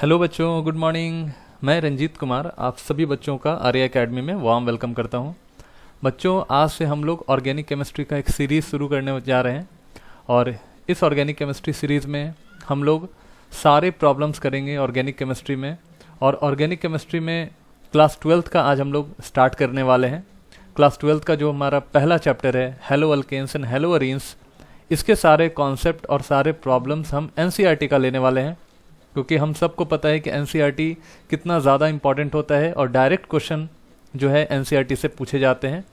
Hello बच्चों, good morning. मैं रंजीत कुमार आप सभी बच्चों का आर्य एकेडमी में वार्म वेलकम करता हूं। बच्चों, आज से हम लोग ऑर्गेनिक केमिस्ट्री का एक सीरीज़ शुरू करने जा रहे हैं और इस ऑर्गेनिक केमिस्ट्री सीरीज़ में हम लोग सारे प्रॉब्लम्स करेंगे ऑर्गेनिक केमिस्ट्री में। और ऑर्गेनिक केमिस्ट्री में क्लास 12th का आज हम लोग स्टार्ट करने वाले हैं। क्लास 12th का जो हमारा पहला चैप्टर है halo alkanes and halo arenes, इसके सारे कॉन्सेप्ट और सारे प्रॉब्लम्स हम एनसीईआरटी का लेने वाले हैं, क्योंकि हम सबको पता है कि एनसीईआरटी कितना ज़्यादा इम्पॉर्टेंट होता है और डायरेक्ट क्वेश्चन जो है एनसीईआरटी से पूछे जाते हैं।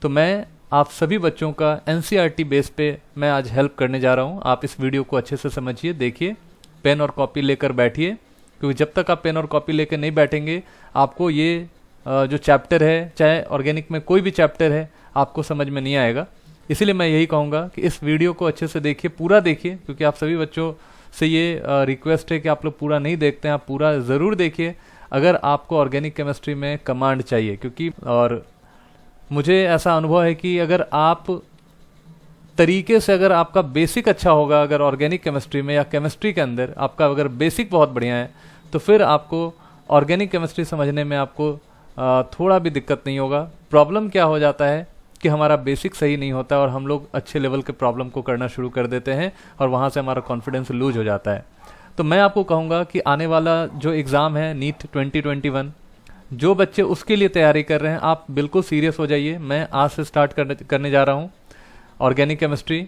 तो मैं आप सभी बच्चों का एनसीईआरटी बेस पे मैं आज हेल्प करने जा रहा हूँ। आप इस वीडियो को अच्छे से समझिए, देखिए, पेन और कॉपी लेकर बैठिए, क्योंकि जब तक आप पेन और कॉपी लेकर नहीं बैठेंगे आपको ये जो चैप्टर है, चाहे ऑर्गेनिक में कोई भी चैप्टर है, आपको समझ में नहीं आएगा। इसीलिए मैं यही कहूँगा कि इस वीडियो को अच्छे से देखिए, पूरा देखिए, क्योंकि आप सभी बच्चों से ये रिक्वेस्ट है कि आप लोग पूरा नहीं देखते हैं, आप पूरा ज़रूर देखिए अगर आपको ऑर्गेनिक केमिस्ट्री में कमांड चाहिए। क्योंकि और मुझे ऐसा अनुभव है कि अगर आप तरीके से, अगर आपका बेसिक अच्छा होगा, अगर ऑर्गेनिक केमिस्ट्री में या केमिस्ट्री के अंदर आपका अगर बेसिक बहुत बढ़िया है, तो फिर आपको ऑर्गेनिक केमिस्ट्री समझने में आपको थोड़ा भी दिक्कत नहीं होगा। प्रॉब्लम क्या हो जाता है कि हमारा बेसिक सही नहीं होता और हम लोग अच्छे लेवल के प्रॉब्लम को करना शुरू कर देते हैं और वहाँ से हमारा कॉन्फिडेंस लूज हो जाता है। तो मैं आपको कहूँगा कि आने वाला जो एग्ज़ाम है नीट 2021, जो बच्चे उसके लिए तैयारी कर रहे हैं, आप बिल्कुल सीरियस हो जाइए। मैं आज से स्टार्ट करने जा रहा हूँ ऑर्गेनिक केमिस्ट्री।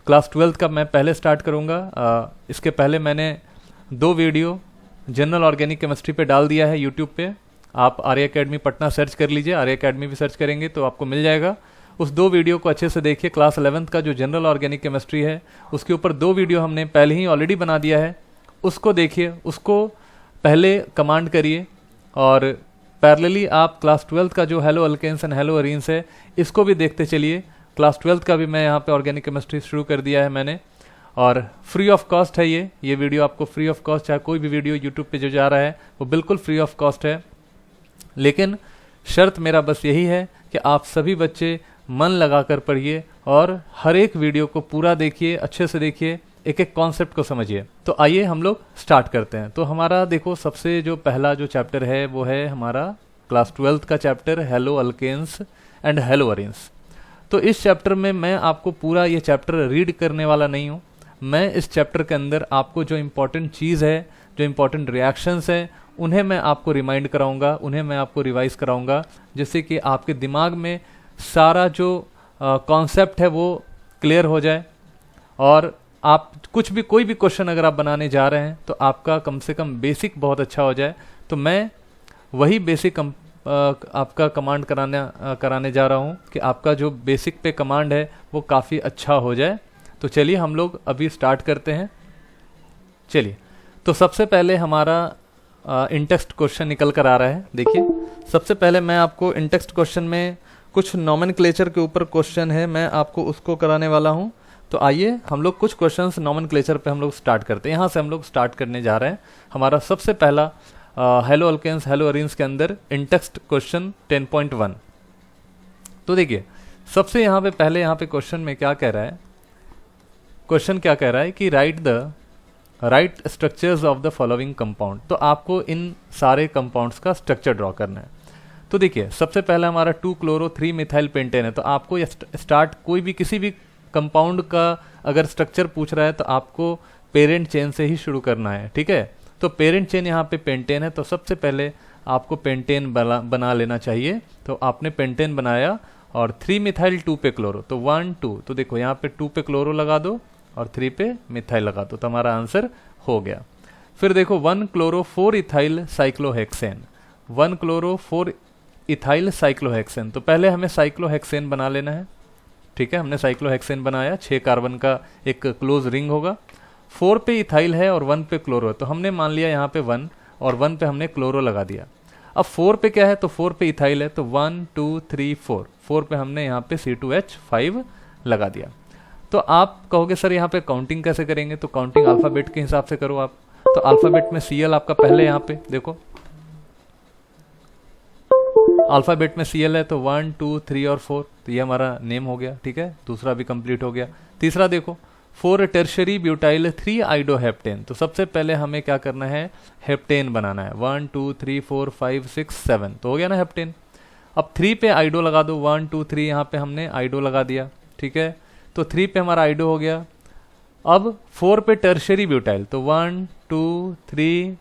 क्लास 12th का मैं पहले स्टार्ट करूँगा। इसके पहले मैंने 2 वीडियो जनरल ऑर्गेनिक केमिस्ट्री पे डाल दिया है यूट्यूब पे। आप आर्य एकेडमी पटना सर्च कर लीजिए, आर्य एकेडमी भी सर्च करेंगे तो आपको मिल जाएगा। उस 2 वीडियो को अच्छे से देखिए। क्लास 11th का जो जनरल ऑर्गेनिक केमिस्ट्री है उसके ऊपर 2 वीडियो हमने पहले ही ऑलरेडी बना दिया है, उसको देखिए, उसको पहले कमांड करिए और पैरेलली आप क्लास 12th का जो halo alkanes and halo arenes है इसको भी देखते चलिए। क्लास 12th का भी मैं यहाँ पे ऑर्गेनिक केमिस्ट्री शुरू कर दिया है मैंने, और फ्री ऑफ कॉस्ट है ये वीडियो आपको फ्री ऑफ कॉस्ट, चाहे कोई भी वीडियो यूट्यूब पे जो जा रहा है वो बिल्कुल फ्री ऑफ कॉस्ट है। लेकिन शर्त मेरा बस यही है कि आप सभी बच्चे मन लगाकर पढ़िए और हर एक वीडियो को पूरा देखिए, अच्छे से देखिए, एक एक कॉन्सेप्ट को समझिए। तो आइए हम लोग स्टार्ट करते हैं। तो हमारा देखो, सबसे जो पहला जो चैप्टर है वो है हमारा क्लास 12th का chapter halo alkanes and halo arenes. तो इस चैप्टर में मैं आपको पूरा ये चैप्टर रीड करने वाला नहीं हूँ। मैं इस चैप्टर के अंदर आपको जो इम्पोर्टेंट चीज़ है, जो इम्पोर्टेंट रिएक्शंस है, उन्हें मैं आपको रिमाइंड कराऊंगा, उन्हें मैं आपको रिवाइज कराऊंगा, जिससे कि आपके दिमाग में सारा जो कॉन्सेप्ट है वो क्लियर हो जाए। और आप कोई भी क्वेश्चन अगर आप बनाने जा रहे हैं तो आपका कम से कम बेसिक बहुत अच्छा हो जाए। तो मैं वही बेसिक आपका कमांड कराने जा रहा हूँ कि आपका जो बेसिक पे कमांड है वो काफ़ी अच्छा हो जाए। तो चलिए हम लोग अभी स्टार्ट करते हैं। चलिए, तो सबसे पहले हमारा इंटेक्स्ट क्वेश्चन निकल कर आ रहा है। देखिए, सबसे पहले मैं आपको इंटेक्स्ट क्वेश्चन में कुछ नॉमेनक्लेचर के ऊपर क्वेश्चन है, मैं आपको उसको कराने वाला हूं। तो आइए हम लोग कुछ क्वेश्चंस नॉमेनक्लेचर पे हम लोग स्टार्ट करते हैं। यहाँ से हम लोग स्टार्ट करने जा रहे हैं। हमारा सबसे पहला हेलो अल्केन्स हेलो अरीन्स के अंदर इंटेक्स्ट क्वेश्चन 10.1। तो देखिए, सबसे यहाँ पे पहले यहाँ पे क्वेश्चन में क्या कह रहा है, क्वेश्चन क्या कह रहा है कि right structures of the following compound. तो आपको इन सारे कंपाउंड्स का स्ट्रक्चर ड्रॉ करना है। तो देखिए, सबसे पहला हमारा 2-chloro-3-methyl पेंटेन है। तो आपको स्टार्ट कोई भी किसी भी कंपाउंड का अगर स्ट्रक्चर पूछ रहा है तो आपको पेरेंट चेन से ही शुरू करना है, ठीक है। तो पेरेंट चेन यहाँ पे पेंटेन है, तो सबसे पहले आपको पेंटेन बना लेना चाहिए। तो आपने पेंटेन बनाया और 3-methyl 2 पे क्लोरो, तो 1 2। तो देखो यहाँ पे 2 पे क्लोरो लगा दो और 3 पे मिथाइल लगा दो, तो हमारा आंसर हो गया। फिर देखो 1-chloro-4-ethyl साइक्लोहेक्सेन, 1-chloro-4-ethyl साइक्लोहेक्सेन। तो पहले हमें साइक्लोहेक्सेन बना लेना है, ठीक है। हमने साइक्लोहेक्सेन बनाया, 6 कार्बन का एक क्लोज रिंग होगा। 4 पे इथाइल है और 1 पे क्लोरो है, तो हमने मान लिया यहाँ पे 1 और 1 पे हमने क्लोरो लगा दिया। अब 4 पे क्या है, तो 4 पे इथाइल है, तो 1 2 3 4, 4 पे हमने यहाँ पे C2H5 लगा दिया। तो आप कहोगे सर यहाँ पे काउंटिंग कैसे करेंगे, तो काउंटिंग अल्फ़ाबेट के हिसाब से करो आप। तो अल्फ़ाबेट में Cl आपका पहले यहाँ पे देखो, अल्फ़ाबेट में Cl है, तो 1 2 3 और 4, तो ये हमारा नेम हो गया, ठीक है। दूसरा भी कंप्लीट हो गया। तीसरा देखो 4 टर्शरी ब्यूटाइल 3 आइडोहेप्टेन। तो सबसे पहले हमें क्या करना है, हेप्टेन बनाना है। 1 2 3 4 5 6 7 तो हो गया ना हेप्टेन। अब 3 पे आइडो लगा दो, 1 2 3 यहाँ पे हमने आइडो लगा दिया, ठीक है। तो 3 पे हमारा आइडो हो गया। अब 4 पे टर्शरी ब्यूटाइल, तो 1 2 3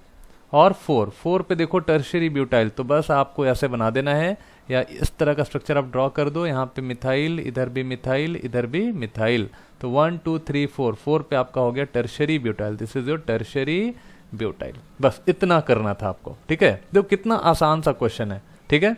और 4 पे देखो टर्शरी ब्यूटाइल, तो बस आपको ऐसे बना देना है या इस तरह का स्ट्रक्चर आप ड्रॉ कर दो। यहाँ पे मिथाइल, इधर भी मिथाइल, इधर भी मिथाइल। तो 1 2 3 4 पे आपका हो गया tertiary butyl. This is your tertiary butyl. बस इतना करना था आपको, ठीक है। देखो कितना आसान सा क्वेश्चन है, ठीक है।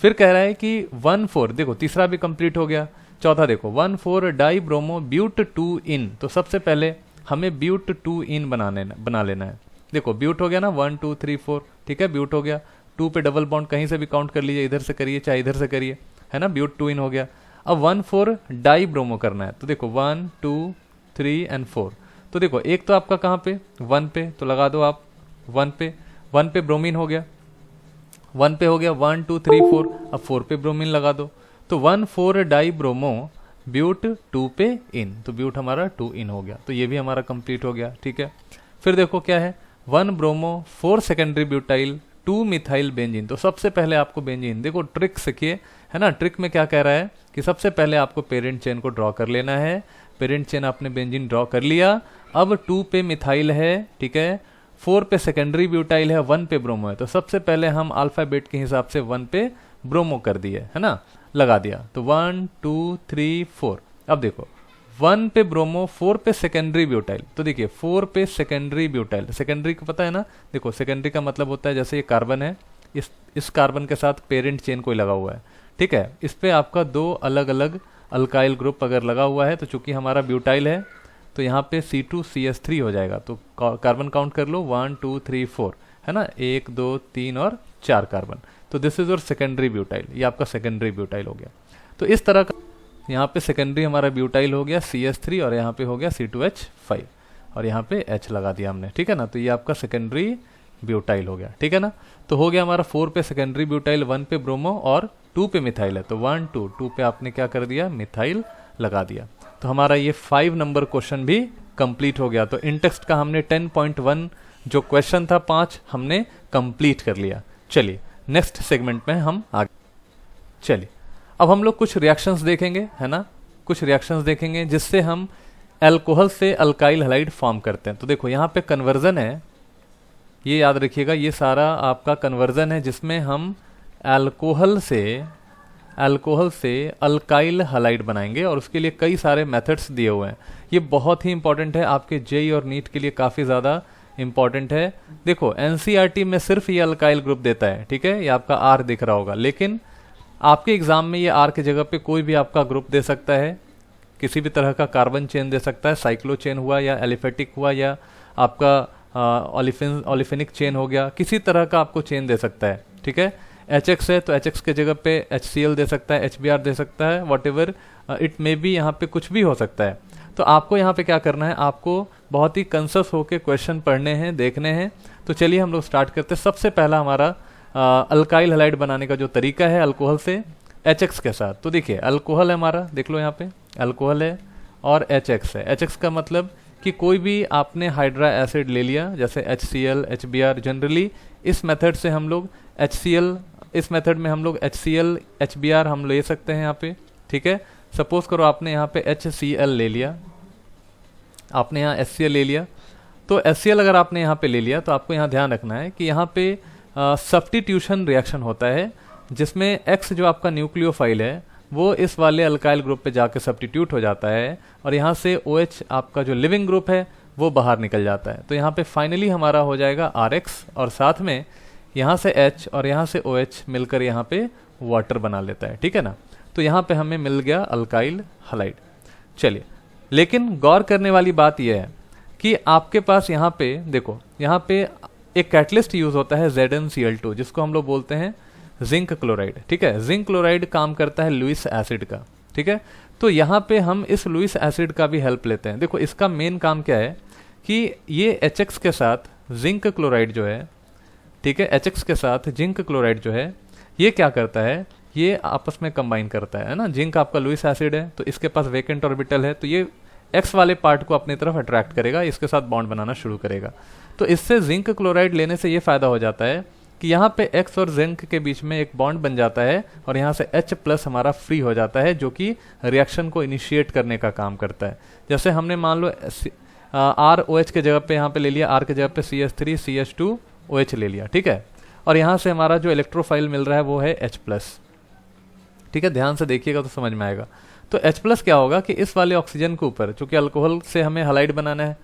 फिर कह रहा है कि 1 4, देखो तीसरा भी कंप्लीट हो गया। चौथा देखो 1 4 डाई ब्रोमो ब्यूट 2 इन। तो सबसे पहले हमें ब्यूट 2 इन बना लेना है। देखो ब्यूट हो गया ना, 1 2 3 4, ठीक है, ब्यूट हो गया। 2 पे डबल बॉन्ड कहीं से भी काउंट कर लीजिए, इधर से करिए चाहे इधर से करिए, है ना, ब्यूट 2 इन हो गया। अब 1 4 डाई ब्रोमो करना है। तो देखो 1 2 3 एंड 4। तो देखो एक तो आपका कहाँ पे 1 पे, तो लगा दो आप 1 पे। 1 पे ब्रोमीन हो गया, 1 पे हो गया, 1 2 3 4। अब 4 पे ब्रोमीन लगा दो। तो 1 4 डाई ब्रोमो ब्यूट 2 पे इन, तो ब्यूट हमारा 2 इन हो गया। तो ये भी हमारा कंप्लीट हो गया, ठीक है। फिर देखो क्या है, 1 bromo 4 secondary butyl 2 methyl benzene. तो सबसे पहले आपको बेंजीन, देखो ट्रिक सीखिए, है ना। ट्रिक में क्या कह रहा है कि सबसे पहले आपको पेरेंट चेन को ड्रॉ कर लेना है। पेरेंट चेन आपने बेंजीन ड्रॉ कर लिया। अब 2 पे मिथाइल है, ठीक है, 4 पे सेकेंडरी ब्यूटाइल है, 1 पे ब्रोमो है। तो सबसे पहले हम अल्फाबेट के हिसाब से 1 पे ब्रोमो कर दिए, है ना, लगा दिया। तो 1 2 3 4। अब देखो 1 पे ब्रोमो, 4 पे सेकेंडरी ब्यूटाइल। तो देखिए 4 पे सेकेंडरी ब्यूटाइल, सेकेंडरी को पता है ना, देखो सेकेंडरी का मतलब होता है जैसे ये कार्बन है, इस कार्बन के साथ पेरेंट चेन कोई लगा हुआ है, ठीक है। इस पे आपका 2 अलग अलग अल्काइल ग्रुप अगर लगा हुआ है, तो चूंकि हमारा ब्यूटाइल है तो यहाँ पे C2CH3 हो जाएगा। तो कार्बन काउंट कर लो 1 2 3 4, है ना, 1 2 3 और 4 कार्बन। तो this is your secondary butyl, ये आपका सेकेंडरी ब्यूटाइल हो गया। तो इस तरह का यहाँ पे सेकेंडरी हमारा ब्यूटाइल हो गया CH3 और यहाँ पे हो गया C2H5 और यहाँ पे H लगा दिया हमने, ठीक है ना। तो ये आपका सेकेंडरी ब्यूटाइल हो गया, ठीक है ना। तो हो गया हमारा 4 पे सेकेंडरी ब्यूटाइल, 1 पे ब्रोमो और 2 पे मिथाइल है। तो 1 2 पे आपने क्या कर दिया, मिथाइल लगा दिया। तो हमारा ये 5 नंबर क्वेश्चन भी कंप्लीट हो गया। तो इन टेक्स्ट का हमने 10.1 जो क्वेश्चन था 5 हमने कंप्लीट कर लिया। चलिए नेक्स्ट सेगमेंट में हम आगे चलिए। अब हम लोग कुछ रिएक्शंस देखेंगे, है ना, कुछ रिएक्शंस देखेंगे जिससे हम अल्कोहल से अल्काइल हैलाइड फॉर्म करते हैं। तो देखो यहाँ पे कन्वर्जन है, ये याद रखिएगा, ये सारा आपका कन्वर्जन है जिसमें हम अल्कोहल से अल्काइल हैलाइड बनाएंगे और उसके लिए कई सारे मेथड्स दिए हुए हैं। ये बहुत ही इंपॉर्टेंट है, आपके जेई और नीट के लिए काफ़ी ज़्यादा इंपॉर्टेंट है। देखो एनसीईआरटी में सिर्फ ये अल्काइल ग्रुप देता है, ठीक है, ये आपका आर दिख रहा होगा, लेकिन आपके एग्जाम में ये आर की जगह पे कोई भी आपका ग्रुप दे सकता है, किसी भी तरह का कार्बन चेन दे सकता है, साइक्लो चेन हुआ या एलिफेटिक हुआ या आपका ओलिफेनिक चेन हो गया, किसी तरह का आपको चेन दे सकता है, ठीक है। HX है तो HX के जगह पे HCl दे सकता है, HBr दे सकता है, what ever it may be, यहाँ पे कुछ भी हो सकता है। तो आपको यहाँ पे क्या करना है, आपको बहुत ही कंसस होके क्वेश्चन पढ़ने हैं, देखने हैं। तो चलिए हम लोग स्टार्ट करते हैं। सबसे पहला हमारा अल्काइल हैलाइड बनाने का जो तरीका है अल्कोहल से HX के साथ। तो देखिए अल्कोहल है हमारा, देख लो यहाँ पे अल्कोहल है और HX है। HX का मतलब कि कोई भी आपने हाइड्रा एसिड ले लिया, जैसे HCl, HBr, जनरली इस मेथड से हम लोग HCl, इस मेथड में हम लोग HCl, HBr हम ले सकते हैं यहाँ पे, ठीक है। सपोज करो आपने यहाँ पे HCl ले लिया, आपने यहाँ HCl ले लिया, तो HCl अगर आपने यहाँ पे ले लिया तो आपको यहाँ ध्यान रखना है कि यहाँ पे सब्स्टिट्यूशन रिएक्शन होता है जिसमें X जो आपका न्यूक्लियोफाइल है वो इस वाले अल्काइल ग्रुप पे जाके सब्स्टिट्यूट हो जाता है और यहाँ से OH आपका जो लिविंग ग्रुप है वो बाहर निकल जाता है। तो यहाँ पे फाइनली हमारा हो जाएगा RX और साथ में यहाँ से H और यहाँ से OH मिलकर यहाँ पे वाटर बना लेता है, ठीक है ना। तो यहाँ पे हमें मिल गया अल्काइल हैलाइड। चलिए, लेकिन गौर करने वाली बात यह है कि आपके पास यहाँ पे देखो, यहाँ पे एक कैटलिस्ट यूज होता है ZnCl2 जिसको हम लोग बोलते हैं जिंक क्लोराइड, ठीक है। जिंक क्लोराइड काम करता है लुईस एसिड का, ठीक है। तो यहाँ पे हम इस लुईस एसिड का भी हेल्प लेते हैं। देखो इसका मेन काम क्या है कि ये HX के साथ जिंक क्लोराइड जो है, ठीक है, HX के साथ जिंक क्लोराइड जो है ये क्या करता है, ये आपस में कंबाइन करता है ना। जिंक आपका लुईस एसिड है तो इसके पास वेकेंट ऑर्बिटल है, तो ये एक्स वाले पार्ट को अपनी तरफ अट्रैक्ट करेगा, इसके साथ बॉन्ड बनाना शुरू करेगा। तो इससे जिंक क्लोराइड लेने से ये फायदा हो जाता है कि यहाँ पे एक्स और जिंक के बीच में एक बॉन्ड बन जाता है और यहाँ से H प्लस हमारा फ्री हो जाता है, जो कि रिएक्शन को इनिशिएट करने का काम करता है। जैसे हमने मान लो आर ओ एच के जगह पे यहाँ पे ले लिया, आर के जगह पे CH3 CH2 OH ले लिया, ठीक है। और यहाँ से हमारा जो इलेक्ट्रोफाइल मिल रहा है वो है H प्लस, ठीक है। ध्यान से देखिएगा तो समझ में आएगा। तो H प्लस क्या होगा कि इस वाले ऑक्सीजन के ऊपर, चूंकि अल्कोहल से हमें हलाइड बनाना है,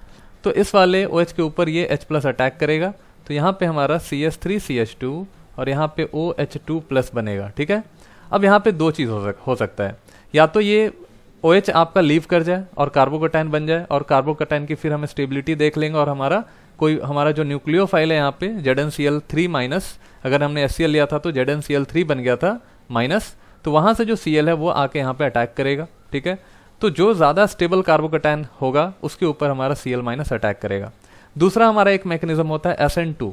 तो इस वाले OH के ऊपर ये H प्लस अटैक करेगा, तो यहाँ पे हमारा CH3 CH2 और यहाँ पे OH2 प्लस बनेगा, ठीक है। अब यहाँ पे दो चीज़ हो सकता है, या तो ये OH आपका लीव कर जाए और कार्बोकैटायन बन जाए, और कार्बोकैटायन की फिर हम स्टेबिलिटी देख लेंगे और हमारा जो न्यूक्लियोफाइल है यहाँ पे ZnCl3 माइनस, अगर हमने HCl लिया था तो ZnCl3 बन गया था माइनस, तो वहाँ से जो Cl है वो आके यहाँ पे अटैक करेगा, ठीक है। तो जो ज़्यादा स्टेबल कार्बोकैटायन होगा उसके ऊपर हमारा Cl माइनस अटैक करेगा। दूसरा हमारा एक मैकेनिज्म होता है SN2,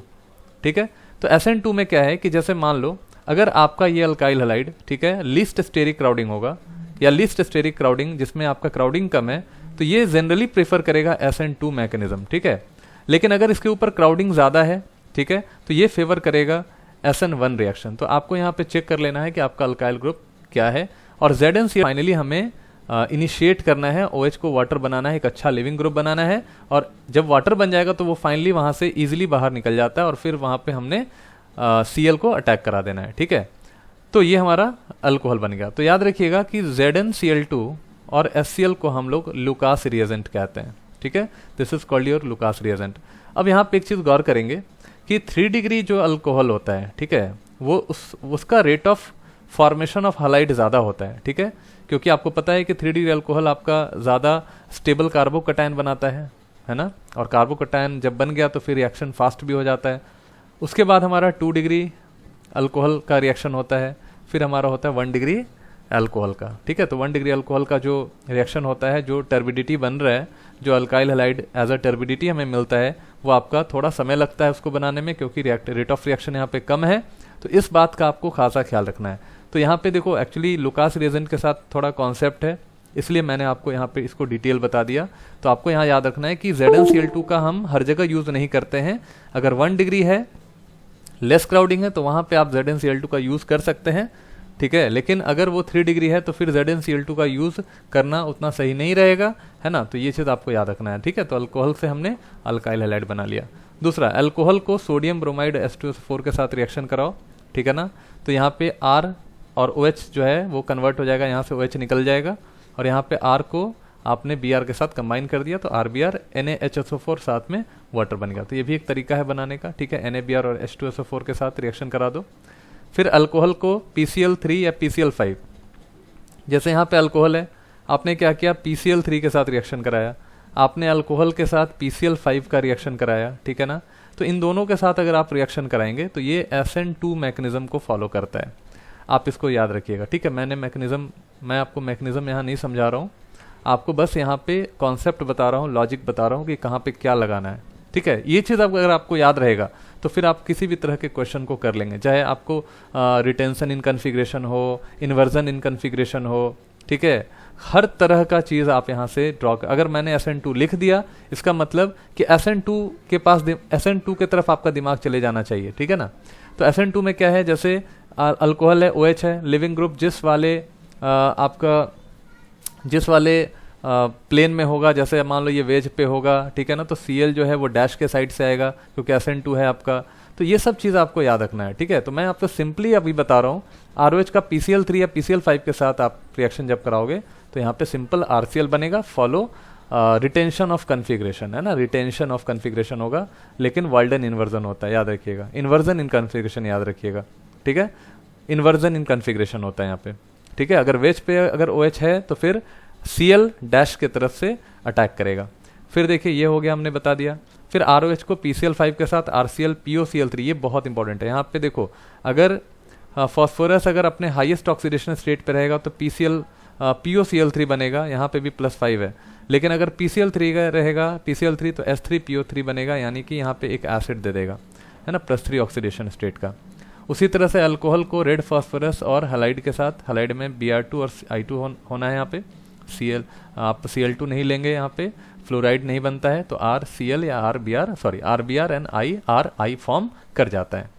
ठीक है। तो SN2 में क्या है कि जैसे मान लो अगर आपका ये अल्काइल हलाइड, ठीक है, लीस्ट स्टेरिक क्राउडिंग होगा या लीस्ट स्टेरिक क्राउडिंग जिसमें आपका क्राउडिंग कम है, तो ये जनरली प्रेफर करेगा SN2 मैकेनिज्म, ठीक है। लेकिन अगर इसके ऊपर क्राउडिंग ज़्यादा है, ठीक है, तो ये फेवर करेगा SN1 रिएक्शन। तो आपको यहाँ पे चेक कर लेना है कि आपका अल्काइल ग्रुप क्या है। और ZnCl फाइनली हमें इनिशिएट करना है, OH को वाटर बनाना है, एक अच्छा लिविंग ग्रुप बनाना है, और जब वाटर बन जाएगा तो वो फाइनली वहाँ से इजीली बाहर निकल जाता है और फिर वहाँ पे हमने Cl को अटैक करा देना है, ठीक है। तो ये हमारा अल्कोहल बन गया। तो याद रखिएगा कि ZnCl2 और HCl को हम लोग लुकास रिएजेंट कहते हैं, ठीक है। This is called your Lucas reagent. अब यहाँ पे एक चीज़ गौर करेंगे कि 3 डिग्री जो अल्कोहल होता है, ठीक है, वो उसका rate of formation of halide ज़्यादा होता है, ठीक है, क्योंकि आपको पता है कि 3 डिग्री अल्कोहल आपका ज़्यादा स्टेबल कार्बोकैटायन बनाता है ना, और कार्बोकैटायन जब बन गया तो फिर रिएक्शन फास्ट भी हो जाता है। उसके बाद हमारा 2 डिग्री अल्कोहल का रिएक्शन होता है, फिर हमारा होता है 1 डिग्री अल्कोहल का, ठीक है। तो 1 डिग्री अल्कोहल का जो रिएक्शन होता है, जो टर्बिडिटी बन रहा है, जो alkyl halide as a turbidity हमें मिलता है, वो आपका थोड़ा समय लगता है उसको बनाने में, क्योंकि रेट ऑफ रिएक्शन यहाँ पे कम है। तो इस बात का आपको खासा ख्याल रखना है। तो यहाँ पे देखो एक्चुअली लुकास रिएजेंट के साथ थोड़ा कॉन्सेप्ट है, इसलिए मैंने आपको यहाँ पे इसको डिटेल बता दिया। तो आपको यहाँ याद रखना है कि ZnCl2 का हम हर जगह यूज़ नहीं करते हैं। अगर 1 डिग्री है, लेस क्राउडिंग है, तो वहाँ पे आप ZnCl2 का यूज़ कर सकते हैं, ठीक है। लेकिन अगर वो 3 डिग्री है तो फिर ZnCl2 का यूज़ करना उतना सही नहीं रहेगा, है ना। तो ये चीज़ आपको याद रखना है, ठीक है। तो अल्कोहल से हमने अल्काइल हैलाइड बना लिया। दूसरा, अल्कोहल को सोडियम ब्रोमाइड H2SO4 के साथ रिएक्शन कराओ, ठीक है ना। तो यहाँ पे R और OH जो है वो कन्वर्ट हो जाएगा, यहाँ से OH निकल जाएगा, और यहाँ पे R को आपने Br के साथ कंबाइन कर दिया, तो RBr NaHSO4 साथ में वाटर बन गया। तो ये भी एक तरीका है बनाने का, ठीक है। NaBr और H2SO4 के साथ रिएक्शन करा दो। फिर अल्कोहल को PCl3 या PCl5, जैसे यहाँ पे अल्कोहल है, आपने क्या किया, PCl3 के साथ रिएक्शन कराया, आपने अल्कोहल के साथ PCl5 का रिएक्शन कराया, ठीक है ना। तो इन दोनों के साथ अगर आप रिएक्शन कराएंगे तो ये SN2 मैकेनिज्म को फॉलो करता है। आप इसको याद रखिएगा, ठीक है। मैं आपको मैकेनिज्म यहाँ नहीं समझा रहा हूँ, आपको बस यहाँ पे कॉन्सेप्ट बता रहा हूँ, लॉजिक बता रहा हूँ कि कहाँ पे क्या लगाना है, ठीक है। ये चीज़ अगर आपको याद रहेगा तो फिर आप किसी भी तरह के क्वेश्चन को कर लेंगे, चाहे आपको रिटेंशन इन कन्फिग्रेशन हो, इन्वर्जन इन कन्फिग्रेशन हो, ठीक है। हर तरह का चीज़ आप यहाँ से ड्रॉ कर, अगर मैंने SN2 लिख दिया, इसका मतलब कि SN2 के तरफ आपका दिमाग चले जाना चाहिए, ठीक है ना। तो SN2 में क्या है, जैसे अल्कोहल है, OH है, लिविंग ग्रुप जिस वाले प्लेन में होगा, जैसे मान लो ये वेज पे होगा, ठीक है ना, तो Cl जो है वो डैश के साइड से आएगा क्योंकि SN2 है आपका। तो ये सब चीज़ आपको याद रखना है, ठीक है। तो मैं आपको सिंपली अभी बता रहा हूँ, ROH का PCl3 या PCl5 के साथ आप रिएक्शन जब कराओगे तो यहाँ पे सिंपल RCl बनेगा, फॉलो रिटेंशन ऑफ कन्फिग्रेशन, है ना, रिटेंशन ऑफ कन्फिग्रेशन होगा, लेकिन वाल्डन इन्वर्जन होता है, याद रखिएगा। इन्वर्जन इन कन्फिग्रेशन याद रखिएगा, ठीक है। इन्वर्जन इन कन्फिग्रेशन होता है यहाँ पे, ठीक है। अगर वेज पे अगर OH है तो फिर Cl डैश के तरफ से अटैक करेगा। फिर देखिए ये हो गया, हमने बता दिया। फिर ROH को PCl5 के साथ RCl POCl3, ये बहुत इंपॉर्टेंट है। यहाँ पे देखो, अगर फॉस्फोरस अगर अपने हाईएस्ट ऑक्सीडेशन स्टेट पे रहेगा तो POCl3 बनेगा, यहाँ पे भी +5 है। लेकिन अगर PCl3 का रहेगा PCl3 तो H3PO3 बनेगा, यानी कि यहाँ पे एक एसिड दे देगा, है ना, +3 ऑक्सीडेशन स्टेट का। उसी तरह से अल्कोहल को रेड फॉस्फोरस और हलाइड के साथ, हलाइड में Br2 और I2 होना है यहाँ पे, Cl, आप Cl2 नहीं लेंगे, यहाँ पे फ्लोराइड नहीं बनता है, तो RCl या RBr एंड I फॉर्म कर जाता है।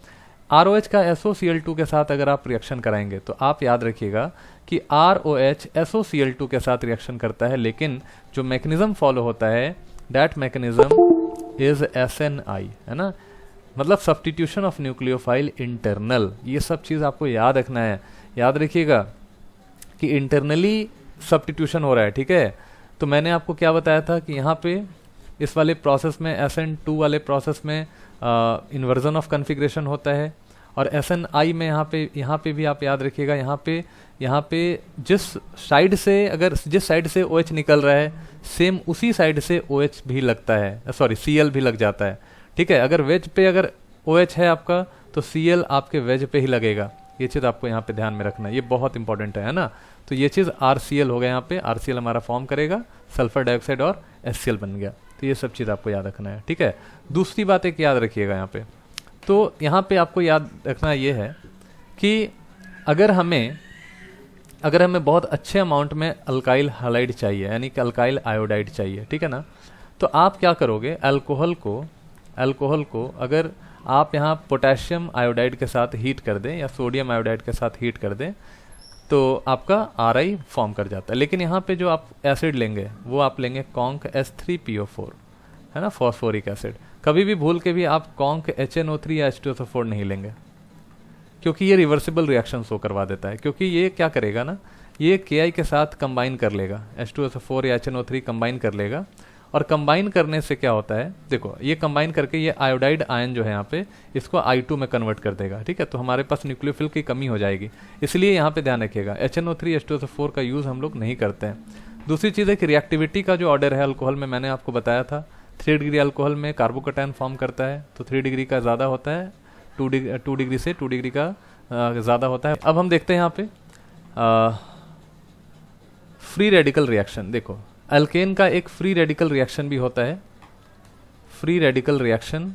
ROH का SOCl2 के साथ अगर आप रिएक्शन कराएंगे तो आप याद रखिएगा कि ROH SOCl2 के साथ रिएक्शन करता है, लेकिन जो मैकेनिज्म फॉलो होता है दैट मैकेनिज्म इज SNI, है ना, मतलब सब्स्टिट्यूशन ऑफ न्यूक्लियोफाइल इंटरनल। ये सब चीज़ आपको याद रखना है, याद रखिएगा कि इंटरनली सब्स्टिट्यूशन हो रहा है, ठीक है। तो मैंने आपको क्या बताया था कि यहाँ पे इस वाले प्रोसेस में SN2 वाले प्रोसेस में इन्वर्जन ऑफ कन्फिग्रेशन होता है, और SNI में यहाँ पे भी आप याद रखिएगा, यहाँ पे जिस साइड से OH निकल रहा है सेम उसी साइड से OH भी लगता है, Cl भी लग जाता है, ठीक है। अगर वेज पे अगर OH है आपका तो Cl आपके वेज पे ही लगेगा, ये चीज़ आपको यहाँ पे ध्यान में रखना है, ये बहुत इंपॉर्टेंट है ना। तो ये चीज़ RCl हो गया, यहाँ पे RCl हमारा फॉर्म करेगा, सल्फर डाइऑक्साइड और HCl बन गया। तो ये सब चीज़ आपको याद रखना है, ठीक है। दूसरी बात एक याद रखिएगा यहाँ पे, तो यहाँ पे आपको याद रखना ये है कि अगर हमें बहुत अच्छे अमाउंट में अल्काइल हैलाइड चाहिए, यानी कि अल्काइल आयोडाइड चाहिए, ठीक है ना, तो आप क्या करोगे, अल्कोहल को अगर आप यहाँ पोटेशियम आयोडाइड के साथ हीट कर दें या सोडियम आयोडाइड के साथ हीट कर दें तो आपका RI फॉर्म कर जाता है। लेकिन यहाँ पे जो आप एसिड लेंगे वो आप लेंगे कॉन्क H3PO4, है ना, फॉस्फोरिक एसिड। कभी भी भूल के भी आप कॉन्क HNO3 या H2SO4 नहीं लेंगे, क्योंकि ये रिवर्सिबल रिएक्शन शो करवा देता है, क्योंकि ये क्या करेगा ना, ये KI के साथ कंबाइन कर लेगा, H2SO4 या HNO3 कंबाइन कर लेगा, और कंबाइन करने से क्या होता है, देखो ये कंबाइन करके ये आयोडाइड आयन जो है यहाँ पे इसको I2 में कन्वर्ट कर देगा, ठीक है। तो हमारे पास न्यूक्लियोफिल की कमी हो जाएगी, इसलिए यहाँ पे ध्यान रखिएगा HNO3 H2SO4 का यूज़ हम लोग नहीं करते हैं। दूसरी चीज़ है कि रिएक्टिविटी का जो ऑर्डर है अल्कोहल में, मैंने आपको बताया था 3 डिग्री अल्कोहल में कार्बोकैटायन फॉर्म करता है, तो 3 डिग्री का ज़्यादा होता है, 2 डिग्री से 2 डिग्री का ज़्यादा होता है। अब हम देखते हैं यहाँ पे फ्री रेडिकल रिएक्शन। देखो अल्केन का एक फ्री रेडिकल रिएक्शन भी होता है, फ्री रेडिकल रिएक्शन,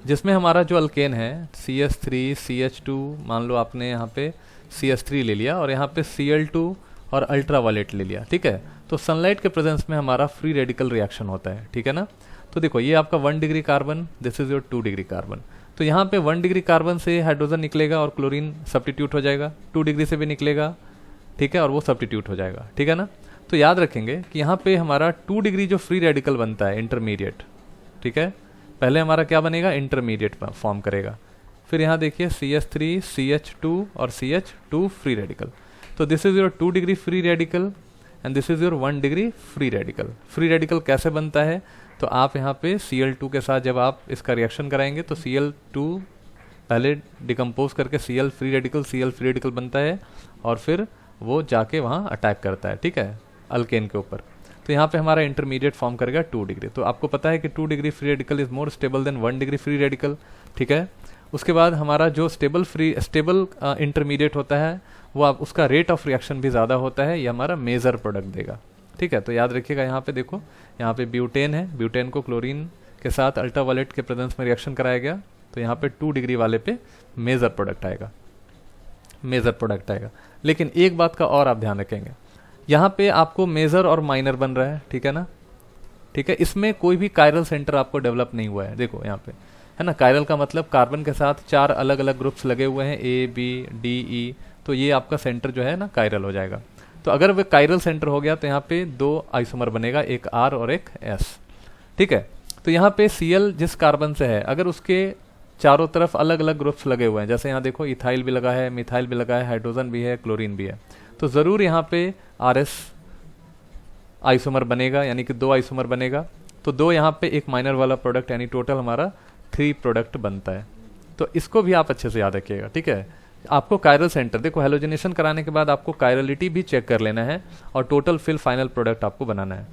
जिसमें हमारा जो अल्केन है CH3 CH2, मान लो आपने यहाँ पे CH3 ले लिया और यहाँ पे Cl2 और अल्ट्रावायलेट ले लिया, ठीक है। तो सनलाइट के प्रेजेंस में हमारा फ्री रेडिकल रिएक्शन होता है, ठीक है ना। तो देखो ये आपका 1 degree carbon, this is your 2 degree carbon. तो यहाँ पे 1 डिग्री कार्बन से हाइड्रोजन निकलेगा और क्लोरीन सब्स्टिट्यूट हो जाएगा, 2 डिग्री से भी निकलेगा, ठीक है, और वो सब्स्टिट्यूट हो जाएगा, ठीक है ना। तो याद रखेंगे कि यहाँ पे हमारा 2 डिग्री जो फ्री रेडिकल बनता है इंटरमीडिएट, ठीक है, पहले हमारा क्या बनेगा, इंटरमीडिएट फॉर्म करेगा। फिर यहाँ देखिए CH3 CH2 और CH2 फ्री रेडिकल। तो this is your 2 degree free radical and this is your 1 degree free radical. Free radical कैसे बनता है, तो आप यहाँ पे Cl2 के साथ जब आप इसका रिएक्शन कराएंगे तो Cl2 पहले डिकम्पोज करके Cl फ्री रेडिकल बनता है और फिर वो जाके वहाँ अटैक करता है, ठीक है, अल्केन के ऊपर। तो यहाँ पे हमारा इंटरमीडिएट फॉर्म करेगा 2 डिग्री। तो आपको पता है कि 2 degree free radical is more stable then 1 degree free radical, ठीक है। उसके बाद हमारा जो स्टेबल इंटरमीडिएट होता है वो आप उसका रेट ऑफ रिएक्शन भी ज़्यादा होता है, ये हमारा मेजर प्रोडक्ट देगा, ठीक है। तो याद रखिएगा यहाँ पे देखो, यहाँ पे ब्यूटेन है, ब्यूटेन को क्लोरीन के साथ अल्ट्रावायलेट के प्रेजेंस में रिएक्शन कराया गया, तो यहाँ पे 2 डिग्री वाले पे मेजर प्रोडक्ट आएगा। लेकिन एक बात का और आप ध्यान रखेंगे, यहाँ पे आपको मेजर और माइनर बन रहा है, ठीक है ना, ठीक है। इसमें कोई भी कायरल सेंटर आपको डेवलप नहीं हुआ है, देखो यहाँ पे, है ना। कायरल का मतलब कार्बन के साथ 4 अलग अलग ग्रुप्स लगे हुए हैं, A B D E, तो ये आपका सेंटर जो है ना कायरल हो जाएगा। तो अगर वह कायरल सेंटर हो गया तो यहाँ पे 2 आइसोमर बनेगा, एक R और एक S, ठीक है। तो यहाँ पे Cl जिस कार्बन से है, अगर उसके चारों तरफ अलग अलग ग्रुप्स लगे हुए हैं, जैसे यहाँ देखो इथाइल भी लगा है, मिथाइल भी लगा है, हाइड्रोजन भी है, क्लोरीन भी है, तो ज़रूर यहाँ पे RS आइसोमर बनेगा, यानी कि 2 आइसोमर बनेगा। तो 2 यहाँ पे एक माइनर वाला प्रोडक्ट, यानी टोटल हमारा 3 प्रोडक्ट बनता है। तो इसको भी आप अच्छे से याद रखिएगा, ठीक है। आपको कायरल सेंटर, देखो हेलोजनेशन कराने के बाद आपको कायरलिटी भी चेक कर लेना है और टोटल फिल फाइनल प्रोडक्ट आपको बनाना है।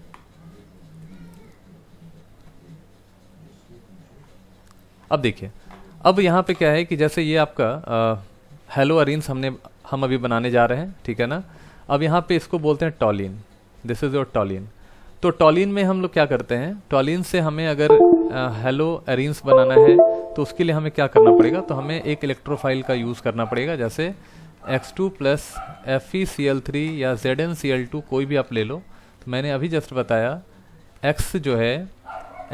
अब देखिए, अब यहाँ पे क्या है कि जैसे ये आपका हेलो अरीन्स हम अभी बनाने जा रहे हैं, ठीक है ना। अब यहाँ पे इसको बोलते हैं टॉलिन, दिस इज योर टॉलिन। तो टॉलिन में हम लोग क्या करते हैं, टॉलिन से हमें अगर हेलो अरीन्स बनाना है तो उसके लिए हमें क्या करना पड़ेगा, तो हमें एक इलेक्ट्रोफाइल का यूज़ करना पड़ेगा, जैसे X2 + FeCl3 या ZnCl2 कोई भी आप ले लो। तो मैंने अभी जस्ट बताया X जो है,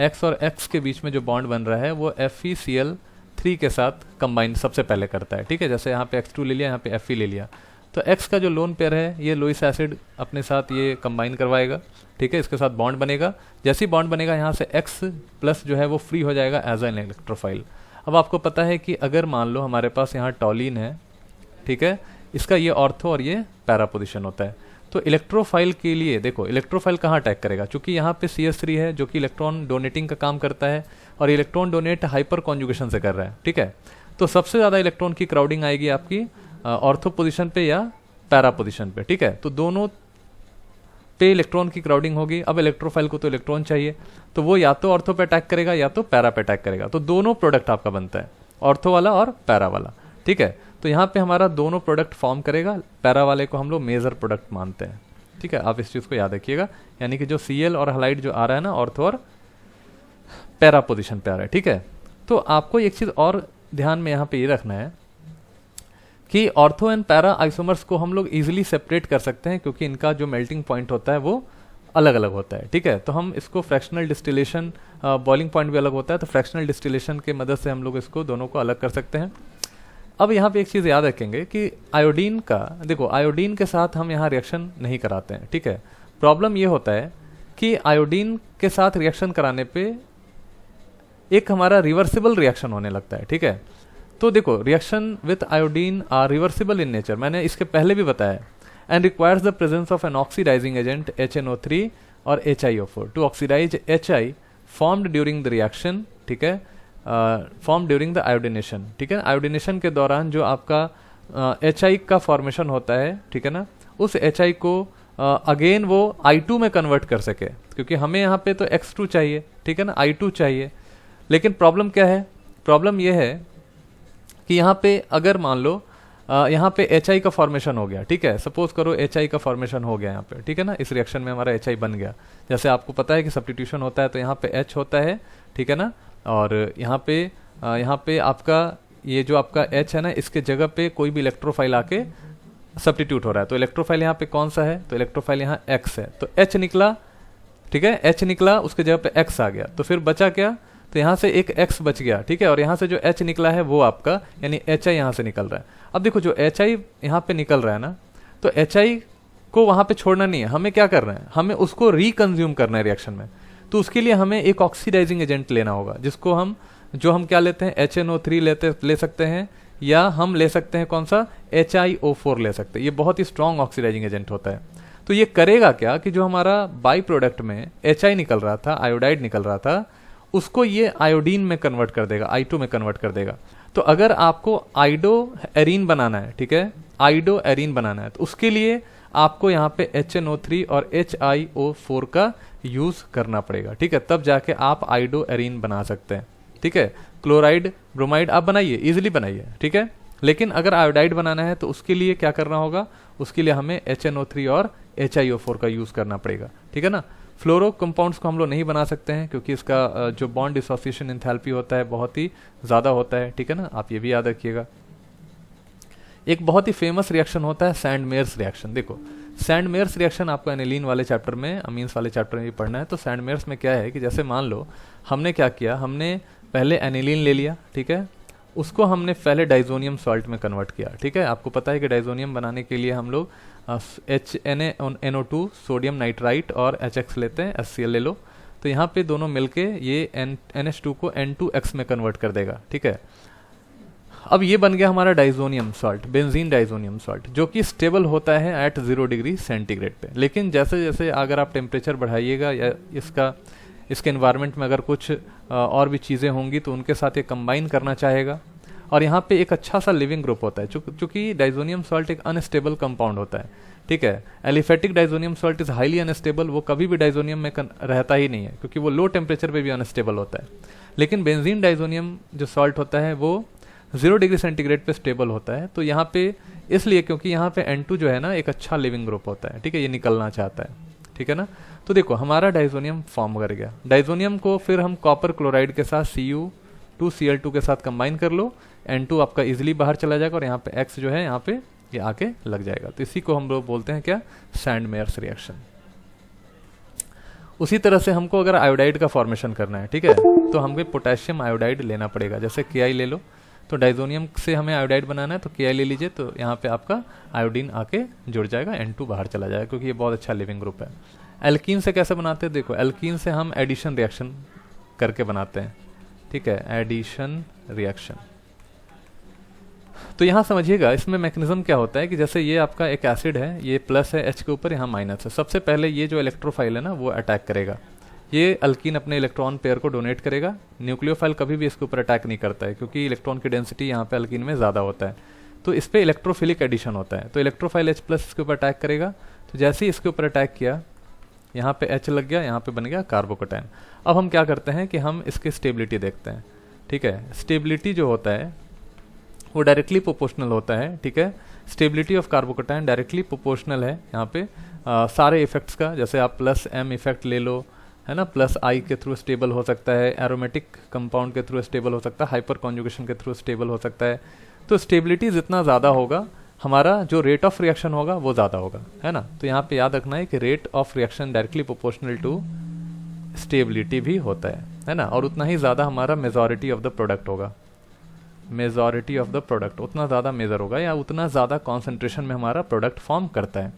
X और X के बीच में जो बॉन्ड बन रहा है वो FeCl3 के साथ कंबाइन सबसे पहले करता है, ठीक है। जैसे यहाँ पे X2 ले लिया, यहाँ पे Fe ले लिया, तो X का जो लोन पेयर है ये लोइस एसिड अपने साथ ये कंबाइन करवाएगा, ठीक है, इसके साथ बॉन्ड बनेगा। जैसे ही बॉन्ड बनेगा यहाँ से X प्लस जो है वो फ्री हो जाएगा एज एन इलेक्ट्रोफाइल। अब आपको पता है कि अगर मान लो हमारे पास यहाँ टॉलिन है, ठीक है, इसका ये ऑर्थो और ये पैरा पोजिशन होता है, तो इलेक्ट्रोफाइल के लिए देखो इलेक्ट्रोफाइल कहाँ अटैक करेगा, क्योंकि यहाँ पे CH3 है जो कि इलेक्ट्रॉन डोनेटिंग का काम करता है और इलेक्ट्रॉन डोनेट हाइपर कॉन्जुगेशन से कर रहा है, ठीक है। तो सबसे ज़्यादा इलेक्ट्रॉन की क्राउडिंग आएगी आपकी ऑर्थो पोजीशन पे या पैरा पोजीशन पे, ठीक है। तो दोनों पे इलेक्ट्रॉन की क्राउडिंग होगी। अब इलेक्ट्रोफाइल को तो इलेक्ट्रॉन चाहिए, तो वो या तो ऑर्थो पे अटैक करेगा या तो पैरा पे अटैक करेगा, तो दोनों प्रोडक्ट आपका बनता है, ऑर्थो वाला और पैरा वाला, ठीक है। तो यहाँ पे हमारा दोनों प्रोडक्ट फॉर्म करेगा, पैरा वाले को हम लोग मेजर प्रोडक्ट मानते हैं, ठीक है। आप इस चीज़ को याद रखिएगा, यानी कि जो Cl और हलाइड जो आ रहा है ना, ऑर्थो और पैरा पोजीशन पे आ रहा है, ठीक है। तो आपको एक चीज़ और ध्यान में यहाँ पे ये रखना है कि ऑर्थो एंड पैरा आइसोमर्स को हम लोग इजीली सेपरेट कर सकते हैं, क्योंकि इनका जो मेल्टिंग पॉइंट होता है वो अलग अलग होता है, ठीक है। तो हम इसको फ्रैक्शनल डिस्टिलेशन, बॉइलिंग पॉइंट भी अलग होता है, तो फ्रैक्शनल डिस्टिलेशन की मदद से हम लोग इसको दोनों को अलग कर सकते हैं। अब यहाँ पे एक चीज़ याद रखेंगे कि आयोडीन का, देखो आयोडीन के साथ हम यहाँ रिएक्शन नहीं कराते हैं, ठीक है। प्रॉब्लम ये होता है कि आयोडीन के साथ रिएक्शन कराने पे एक हमारा रिवर्सिबल रिएक्शन होने लगता है, ठीक है। तो देखो reaction with iodine are reversible in nature, मैंने इसके पहले भी बताया, and requires the presence of an oxidising agent HNO3 और HiO4 to oxidise HI formed during the reaction, ठीक है, फॉर्म ड्यूरिंग द आयोडिनेशन, ठीक है। आयोडिनेशन के दौरान जो आपका HI का फॉर्मेशन होता है, ठीक है ना, उस HI को अगेन वो I2 में कन्वर्ट कर सके, क्योंकि हमें यहाँ पे तो X2 चाहिए, ठीक है ना, I2 चाहिए। लेकिन प्रॉब्लम क्या है, प्रॉब्लम ये है कि यहाँ पे अगर मान लो यहाँ पे HI का फॉर्मेशन हो गया, ठीक है, सपोज करो HI का फॉर्मेशन हो गया यहाँ पे, ठीक है ना, इस रिएक्शन में हमारा HI बन गया। जैसे आपको पता है कि सब्स्टिट्यूशन होता है तो यहाँ पे H होता है, ठीक है ना, और यहाँ पे आपका ये जो आपका H है ना, इसके जगह पे कोई भी इलेक्ट्रोफाइल आके सब्स्टिट्यूट हो रहा है, तो इलेक्ट्रोफाइल यहाँ पे कौन सा है, तो इलेक्ट्रोफाइल यहाँ X है, तो H निकला, ठीक है, H निकला, उसके जगह पे X आ गया, तो फिर बचा क्या, तो यहाँ से एक X बच गया, ठीक है, और यहाँ से जो H निकला है वो आपका यानी HI यहाँ से निकल रहा है। अब देखो जो HI यहाँ पे निकल रहा है ना, तो HI को वहाँ पे छोड़ना नहीं है, हमें क्या करना है, हमें उसको रिकंज्यूम करना है रिएक्शन में। तो उसके लिए हमें एक ऑक्सीडाइजिंग एजेंट लेना होगा, जिसको हम क्या लेते हैं, HNO3 ले सकते हैं, या हम ले सकते हैं कौन सा, HiO4 ले सकते हैं। ये बहुत ही स्ट्रॉन्ग ऑक्सीडाइजिंग एजेंट होता है। तो ये करेगा क्या कि जो हमारा बाई प्रोडक्ट में HI निकल रहा था, आयोडाइड निकल रहा था, उसको ये आयोडीन में कन्वर्ट कर देगा, I2 में कन्वर्ट कर देगा। तो अगर आपको आइडो एरीन बनाना है, ठीक है, आइडो एरीन बनाना है, तो उसके लिए आपको यहाँ पे HNO3 और HiO4 का यूज करना पड़ेगा, ठीक है, तब जाके आप आइडो एरीन बना सकते हैं, ठीक है। क्लोराइड ब्रोमाइड आप बनाइए, इजिली बनाइए, ठीक है, लेकिन अगर आयोडाइड बनाना है तो उसके लिए क्या करना होगा, उसके लिए हमें HNO3 और HiO4 का यूज करना पड़ेगा, ठीक है ना। फ्लोरो कंपाउंड्स को हम लोग नहीं बना सकते हैं, क्योंकि इसका जो बॉन्ड डिसोसिएशन एंथैल्पी होता है बहुत ही ज़्यादा होता है, ठीक है ना, आप ये भी याद रखिएगा। एक बहुत ही फेमस रिएक्शन होता है सैंड मेयर्स रिएक्शन। देखो सैंड मेयर्स रिएक्शन आपको एनिलीन वाले चैप्टर में, अमीन्स वाले चैप्टर में भी पढ़ना है। तो सैंड मेयर्स में क्या है कि जैसे मान लो हमने क्या किया, हमने पहले एनिलीन ले लिया, ठीक है, उसको हमने पहले डाइजोनियम सॉल्ट में कन्वर्ट किया, ठीक है। आपको पता है कि डाइजोनियम बनाने के लिए हम लोग HNO2 सोडियम नाइट्राइट और HX लेते हैं, HCl ले लो। तो यहाँ पे दोनों मिलके ये NH2 को N2X में कन्वर्ट कर देगा, ठीक है। अब ये बन गया हमारा diazonium salt, benzene diazonium salt, जो कि स्टेबल होता है एट 0 डिग्री सेंटीग्रेड पे। लेकिन जैसे जैसे अगर आप टेम्परेचर बढ़ाइएगा या इसके एनवायरनमेंट में अगर कुछ और भी चीज़ें होंगी तो उनके साथ ये कंबाइन करना चाहेगा। और यहाँ पे एक अच्छा सा लिविंग ग्रुप होता है, चूँकि डाइजोनियम सॉल्ट एक अनस्टेबल कंपाउंड होता है, ठीक है। Aliphatic diazonium salt is highly unstable, वो कभी भी डाइजोनियम में रहता ही नहीं है, क्योंकि वो लो टेम्परेचर पे भी अनस्टेबल होता है। लेकिन बेंजीन डाइजोनियम जो सॉल्ट होता है वो 0 डिग्री सेंटीग्रेड पे स्टेबल होता है। तो यहाँ पे इसलिए क्योंकि यहाँ पे N2 जो है ना एक अच्छा लिविंग ग्रुप होता है, ठीक है, ये निकलना चाहता है, ठीक है ना। तो देखो हमारा डाइजोनियम फॉर्म कर गया, डाइजोनियम को फिर हम कॉपर क्लोराइड के साथ Cu2Cl2 के साथ कंबाइन कर लो, N2 आपका इजिली बाहर चला जाएगा और यहाँ पे X जो है यहाँ पे ये आके लग जाएगा। तो इसी को हम लोग बोलते हैं क्या, सैंड मेयर्स रिएक्शन। उसी तरह से हमको अगर आयोडाइड का फॉर्मेशन करना है, ठीक है, तो हमको पोटेशियम आयोडाइड लेना पड़ेगा। जैसे के ले लो, तो डाइजोनियम से हमें आयोडाइड बनाना है तो के ले लीजिए, तो यहाँ पे आपका आयोडीन आके जुड़ जाएगा, N2 बाहर चला जाएगा, क्योंकि ये बहुत अच्छा लिविंग ग्रुप है। एल्कीन से कैसे बनाते हैं, देखो एल्कीन से हम एडिशन रिएक्शन करके बनाते हैं, ठीक है, एडिशन रिएक्शन। तो यहाँ समझिएगा इसमें मैकेनिज्म क्या होता है कि जैसे ये आपका एक एसिड है, ये प्लस है H के ऊपर, यहाँ माइनस है। सबसे पहले ये जो इलेक्ट्रोफाइल है ना वो अटैक करेगा, ये अल्कीन अपने इलेक्ट्रॉन पेयर को डोनेट करेगा। न्यूक्लियोफाइल कभी भी इसके ऊपर अटैक नहीं करता है, क्योंकि इलेक्ट्रॉन की डेंसिटी यहाँ पे अल्कीन में ज़्यादा होता है, तो इस पर इलेक्ट्रोफिलिक एडिशन होता है। तो इलेक्ट्रोफाइल H प्लस इसके ऊपर अटैक करेगा, तो जैसे ही इसके ऊपर अटैक किया, यहाँ पे H लग गया, यहाँ पे बन गया कार्बोकैटायन। अब हम क्या करते हैं कि हम इसकी स्टेबिलिटी देखते हैं, ठीक है। स्टेबिलिटी जो होता है वो डायरेक्टली प्रोपोर्शनल होता है, ठीक है। Stability of carbocation directly proportional है यहाँ पे सारे इफेक्ट्स का। जैसे आप प्लस M इफेक्ट ले लो, है ना, प्लस I के थ्रू स्टेबल हो सकता है, एरोमेटिक कंपाउंड के थ्रू स्टेबल हो सकता है, हाइपर कॉन्जुगेशन के थ्रू स्टेबल हो सकता है। तो स्टेबिलिटी जितना ज़्यादा होगा, हमारा जो रेट ऑफ रिएक्शन होगा वो ज़्यादा होगा, है ना। तो यहाँ पे याद रखना है कि rate of reaction directly proportional to stability भी होता है ना। और उतना ही ज़्यादा हमारा मेजॉरिटी ऑफ द प्रोडक्ट होगा, मेजॉरिटी ऑफ द प्रोडक्ट उतना ज़्यादा मेजर होगा, या उतना ज़्यादा कॉन्सेंट्रेशन में हमारा प्रोडक्ट फॉर्म करता है।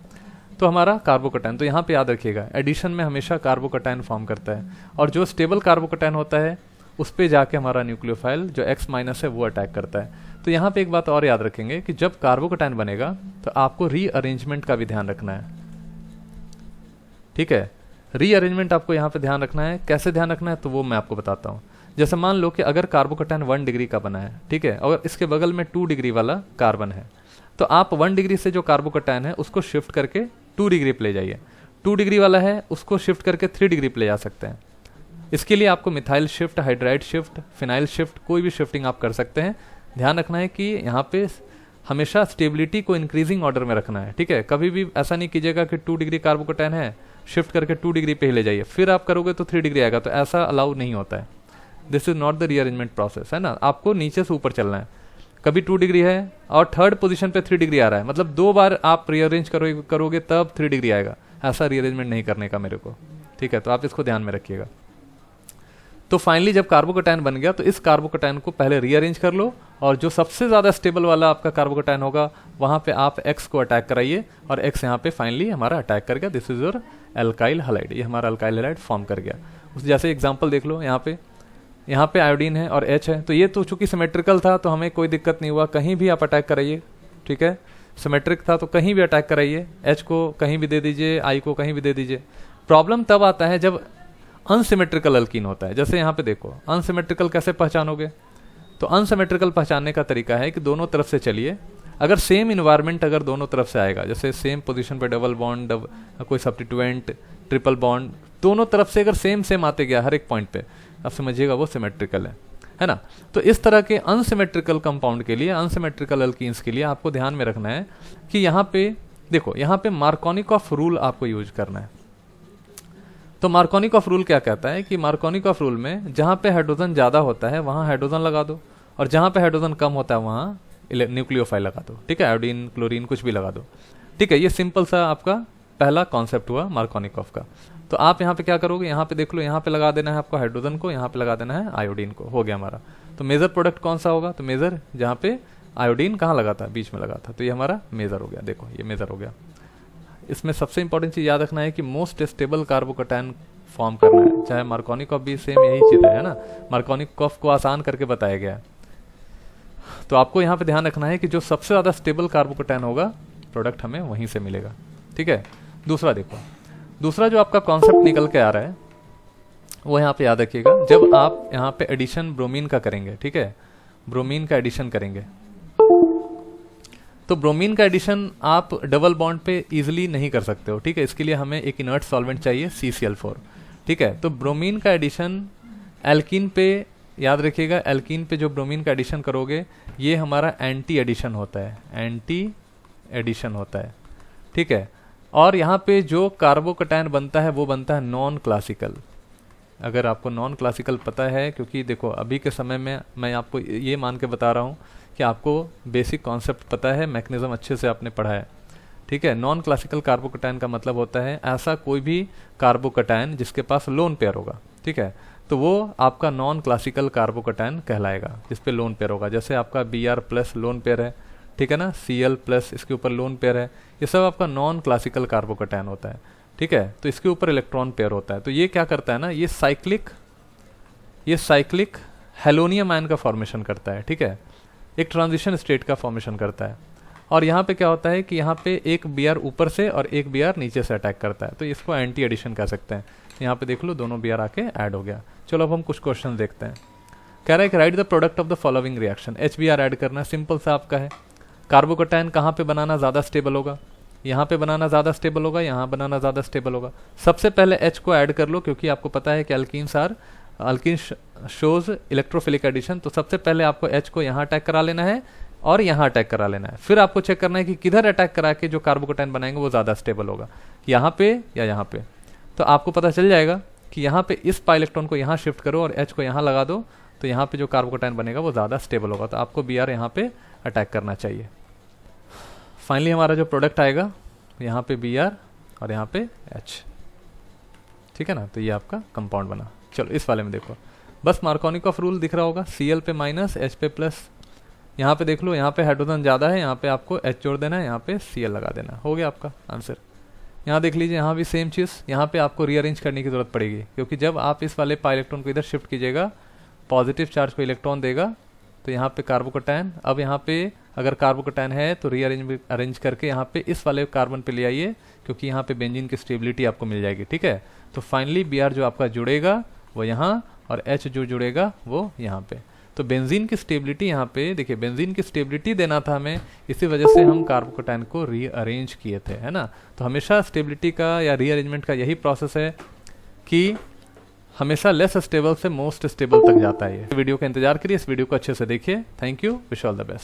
तो हमारा कार्बोकैटायन, तो यहाँ पे याद रखिएगा एडिशन में हमेशा कार्बोकैटायन फॉर्म करता है, और जो स्टेबल कार्बोकैटायन होता है उस पे जाके हमारा न्यूक्लियोफाइल जो X माइनस है वो अटैक करता है। तो यहाँ पे एक बात और याद रखेंगे कि जब कार्बोकैटायन बनेगा तो आपको रीअरेंजमेंट का भी ध्यान रखना है, ठीक है। रीअरेंजमेंट आपको यहाँ पे ध्यान रखना है। कैसे ध्यान रखना है तो वो मैं आपको बताता हूँ। जैसे मान लो कि अगर कार्बोकैटायन 1 डिग्री का बना है, ठीक है, और इसके बगल में 2 डिग्री वाला कार्बन है, तो आप 1 डिग्री से जो कार्बोकैटायन है उसको शिफ्ट करके 2 डिग्री पे ले जाइए। 2 डिग्री वाला है उसको शिफ्ट करके 3 डिग्री पे ले जा सकते हैं। इसके लिए आपको methyl shift, hydride shift, phenyl shift, कोई भी शिफ्टिंग आप कर सकते हैं। ध्यान रखना है कि यहाँ पे हमेशा स्टेबिलिटी को इंक्रीजिंग ऑर्डर में रखना है, ठीक है। कभी भी ऐसा नहीं कीजिएगा कि 2 डिग्री कार्बोकैटायन है, शिफ्ट करके 2 डिग्री पे ही ले जाइए, फिर आप करोगे तो 3 डिग्री आएगा, तो ऐसा अलाउ नहीं होता है। This is not the rearrangement process, है ना। आपको नीचे से ऊपर चलना है। कभी 2 डिग्री है और थर्ड पोजीशन पे 3 डिग्री आ रहा है, मतलब 2 बार आप रीअरेंज करोगे तब 3 डिग्री आएगा, ऐसा रीअरेंजमेंट नहीं करने का मेरे को, ठीक है। तो आप इसको ध्यान में रखिएगा। तो फाइनली जब कार्बोकैटायन बन गया तो इस कार्बोकैटायन को पहले रीअरेंज कर लो, और जो सबसे ज़्यादा स्टेबल वाला आपका कार्बोकैटायन होगा वहाँ पे आप X को अटैक कराइए, और X यहाँ पे फाइनली हमारा अटैक कर गया। This is your alkyl halide, ये हमारा एल्काइल हैलाइड फॉर्म कर गया। उस जैसे एग्जाम्पल देख लो, यहाँ पे आयोडीन है और H है, तो ये तो चूंकि सिमेट्रिकल था तो हमें कोई दिक्कत नहीं हुआ, कहीं भी आप अटैक कराइए, ठीक है। सिमेट्रिक था तो कहीं भी अटैक कराइए, H को कहीं भी दे दीजिए, I को कहीं भी दे दीजिए। प्रॉब्लम तब आता है जब अनसिमेट्रिकल अल्कीन होता है। जैसे यहाँ पे देखो, अनसिमेट्रिकल कैसे पहचानोगे, तो अनसिमेट्रिकल पहचानने का तरीका है कि दोनों तरफ से चलिए, अगर सेम इन्वायरमेंट अगर दोनों तरफ से आएगा, जैसे सेम पोजीशन पे डबल बॉन्ड, कोई सब्स्टिट्यूएंट, ट्रिपल बॉन्ड, दोनों तरफ से अगर सेम आते गया हर एक पॉइंट पे, अब समझिएगा वो सिमेट्रिकल है ना। तो इस तरह के अनसिमेट्रिकल कंपाउंड के लिए, अनसिमेट्रिकल अल्कीन्स के लिए आपको ध्यान में रखना है कि यहाँ पे देखो, यहाँ पे मार्कोनिकॉफ रूल आपको यूज करना है। तो मार्कोनिकॉफ रूल क्या कहता है कि मार्कोनिकॉफ रूल में जहाँ पे हाइड्रोजन ज़्यादा होता है वहाँ हाइड्रोजन लगा दो, और जहाँ पे हाइड्रोजन कम होता है वहाँ न्यूक्लियोफाइल लगा दो, ठीक है, आयोडीन, क्लोरीन कुछ भी लगा दो, ठीक है। ये सिंपल सा आपका पहला कॉन्सेप्ट हुआ मार्कोनिकॉफ का। तो आप यहाँ पे क्या करोगे, यहाँ पे देख लो, यहाँ पे लगा देना है आपको हाइड्रोजन को, यहाँ पे लगा देना है आयोडीन को, हो गया हमारा। तो मेजर प्रोडक्ट कौन सा होगा, तो मेजर जहाँ पे आयोडीन कहाँ लगा था, बीच में लगा था, तो ये हमारा मेजर हो गया। देखो ये मेजर हो गया। इसमें सबसे इंपॉर्टेंट चीज याद रखना है कि मोस्ट स्टेबल कार्बोकैटायन फॉर्म करना है, चाहे मार्कोनिकॉफ भी सेम यही चीज है ना। मार्कोनिकॉफ को आसान करके बताया गया है। तो आपको यहाँ पे ध्यान रखना है कि जो सबसे ज्यादा स्टेबल कार्बोकैटायन होगा प्रोडक्ट हमें वहीं से मिलेगा, ठीक है। दूसरा देखो, दूसरा जो आपका कॉन्सेप्ट निकल के आ रहा है वो यहाँ पे याद रखिएगा। जब आप यहाँ पे एडिशन ब्रोमीन का करेंगे, ठीक है, ब्रोमीन का एडिशन करेंगे, तो ब्रोमीन का एडिशन आप डबल बॉन्ड पे इजीली नहीं कर सकते हो, ठीक है। इसके लिए हमें एक इनर्ट सॉल्वेंट चाहिए, CCl4, ठीक है। तो ब्रोमीन का एडिशन एल्कीन पे, याद रखिएगा, एल्कीन पे जो ब्रोमीन का एडिशन करोगे ये हमारा एंटी एडिशन होता है, एंटी एडिशन होता है, ठीक है। और यहाँ पे जो कार्बोकैटायन बनता है वो बनता है नॉन क्लासिकल। अगर आपको नॉन क्लासिकल पता है, क्योंकि देखो अभी के समय में मैं आपको ये मान के बता रहा हूँ कि आपको बेसिक कॉन्सेप्ट पता है, मैकेनिज्म अच्छे से आपने पढ़ा है। ठीक है। नॉन क्लासिकल कार्बोकैटायन का मतलब होता है ऐसा कोई भी कार्बोकैटायन जिसके पास लोन पेयर होगा, ठीक है, तो वो आपका नॉन क्लासिकल कार्बोकैटायन कहलाएगा, जिस पे लोन पेयर होगा। जैसे आपका Br प्लस लोन पेयर है, ठीक है ना, Cl प्लस इसके ऊपर लोन पेयर है, ये सब आपका नॉन क्लासिकल कार्बोकैटायन होता है, ठीक है। तो इसके ऊपर इलेक्ट्रॉन पेयर होता है। तो ये क्या करता है ना, ये साइक्लिक हेलोनियम आयन का फॉर्मेशन करता है, ठीक है, एक ट्रांजिशन स्टेट का फॉर्मेशन करता है। और यहाँ पे क्या होता है कि यहाँ पे एक Br ऊपर से और एक Br नीचे से अटैक करता है, तो इसको एंटी एडिशन कह सकते हैं। यहाँ पे देख लो दोनों Br आके ऐड हो गया। चलो अब हम कुछ क्वेश्चन देखते हैं। कह रहा है कि right the product of the following reaction. HBr add करना सिंपल सा आपका है। कार्बोकैटायन कहाँ पे बनाना ज़्यादा स्टेबल होगा, यहाँ पे बनाना ज़्यादा स्टेबल होगा, यहाँ बनाना ज़्यादा स्टेबल होगा। सबसे पहले H को ऐड कर लो, क्योंकि आपको पता है कि अल्कीन शोज इलेक्ट्रोफिलिक एडिशन। तो सबसे पहले आपको H को यहाँ अटैक करा लेना है और यहाँ अटैक करा लेना है। फिर आपको चेक करना है कि किधर अटैक करा के जो कार्बोकैटायन बनाएंगे वो ज़्यादा स्टेबल होगा, यहाँ पे या यहाँ पे। तो आपको पता चल जाएगा कि यहाँ पे इस पाई इलेक्ट्रॉन को यहाँ शिफ्ट करो और H को यहाँ लगा दो, तो यहाँ पे जो कार्बोकैटायन बनेगा वो ज़्यादा स्टेबल होगा। तो आपको Br यहाँ पे अटैक करना चाहिए। फाइनली हमारा जो प्रोडक्ट आएगा यहाँ पे Br और यहाँ पे H, ठीक है ना। तो ये आपका कंपाउंड बना। चलो इस वाले में देखो, बस मार्कोनिकॉफ रूल दिख रहा होगा, Cl पे माइनस H पे प्लस। यहाँ पे देख लो, यहाँ पे हाइड्रोजन ज़्यादा है, यहाँ पे आपको H जोड़ देना है, यहाँ पे Cl लगा देना, हो गया आपका आंसर। यहाँ देख लीजिए, यहाँ भी सेम चीज़, यहाँ पे आपको रीअरेंज करने की ज़रूरत पड़ेगी, क्योंकि जब आप इस वाले पाई इलेक्ट्रॉन को इधर शिफ्ट कीजिएगा, पॉजिटिव चार्ज को इलेक्ट्रॉन देगा, तो यहाँ पे कार्बोकैटायन, अब यहाँ पे अगर कार्बोकैटायन है तो अरेंज करके यहाँ पे इस वाले कार्बन पे ले आइए, क्योंकि यहाँ पे बेंजीन की स्टेबिलिटी आपको मिल जाएगी, ठीक है। तो फाइनली Br जो आपका जुड़ेगा वो यहाँ, और H जो जुड़ेगा वो यहाँ पे। तो बेंजीन की स्टेबिलिटी यहाँ पे देखिए, बेंजीन की स्टेबिलिटी देना था हमें, इसी वजह से हम कार्बोकैटायन को रीअरेंज किए थे, है ना। तो हमेशा स्टेबिलिटी का या रीअरेंजमेंट का यही प्रोसेस है कि हमेशा लेस स्टेबल से मोस्ट स्टेबल तक जाता है। ये वीडियो का इंतजार करिए, इस वीडियो को अच्छे से देखिए। Thank you, wish all the best.